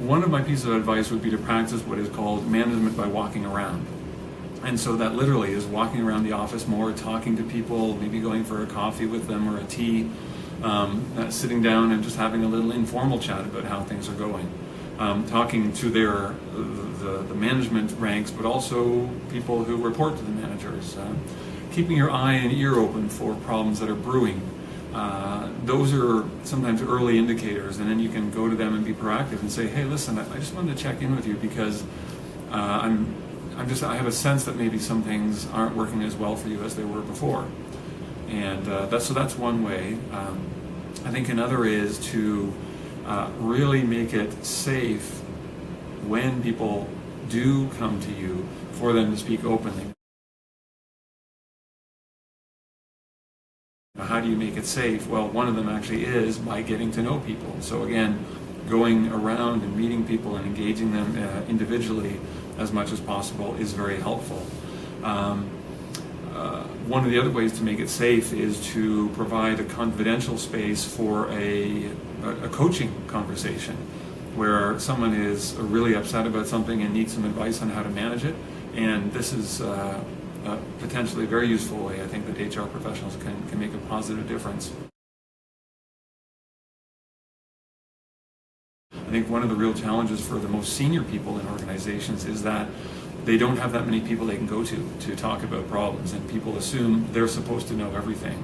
one of my pieces of advice would be to practice what is called management by walking around. And so that literally is walking around the office more, talking to people, maybe going for a coffee with them or a tea, sitting down and just having a little informal chat about how things are going. Talking to the management ranks, but also people who report to the managers. Keeping your eye and ear open for problems that are brewing. Those are sometimes early indicators, and then you can go to them and be proactive and say, hey, listen, I just wanted to check in with you because I have a sense that maybe some things aren't working as well for you as they were before. And that's one way. I think another is to really make it safe when people do come to you for them to speak openly. How do you make it safe? Well, one of them actually is by getting to know people. So again, going around and meeting people and engaging them individually as much as possible is very helpful. One of the other ways to make it safe is to provide a confidential space for a coaching conversation where someone is really upset about something and needs some advice on how to manage it. And this is potentially a very useful way, I think, that HR professionals can make a positive difference. I think one of the real challenges for the most senior people in organizations is that they don't have that many people they can go to talk about problems, and people assume they're supposed to know everything,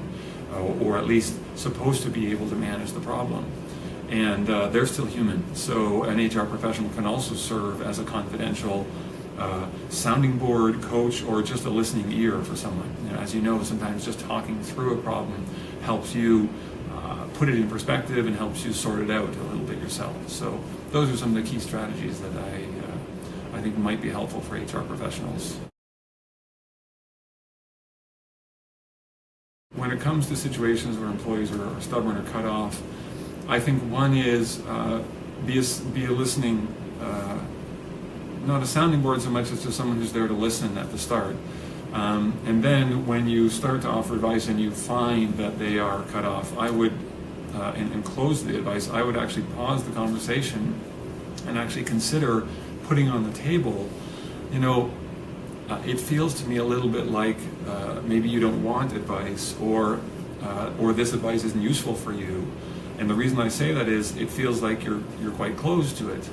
or at least supposed to be able to manage the problem. And they're still human, so an HR professional can also serve as a confidential sounding board, coach, or just a listening ear for someone. As you know, sometimes just talking through a problem helps you put it in perspective and helps you sort it out a little bit yourself. So those are some of the key strategies that I think might be helpful for HR professionals. When it comes to situations where employees are stubborn or cut off, I think one is be a listening, not a sounding board so much as just someone who's there to listen at the start. And then when you start to offer advice and you find that they are cut off, I would, and close the advice, I would actually pause the conversation and actually consider putting on the table, it feels to me a little bit like maybe you don't want advice, or this advice isn't useful for you. And the reason I say that is it feels like you're quite close to it.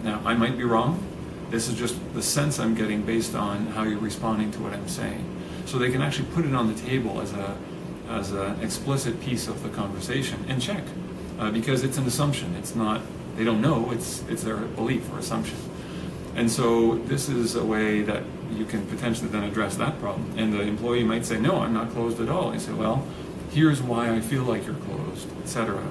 Now, I might be wrong. This is just the sense I'm getting based on how you're responding to what I'm saying. So they can actually put it on the table as an explicit piece of the conversation and check, because it's an assumption. It's not, they don't know, it's their belief or assumption. And so this is a way that you can potentially then address that problem. And the employee might say, no, I'm not closed at all. You say, well, here's why I feel like you're closed, etc.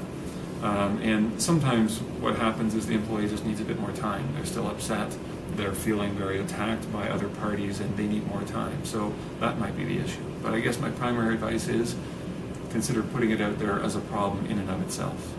And sometimes what happens is the employee just needs a bit more time. They're still upset. They're feeling very attacked by other parties and they need more time. So that might be the issue. But I guess my primary advice is consider putting it out there as a problem in and of itself.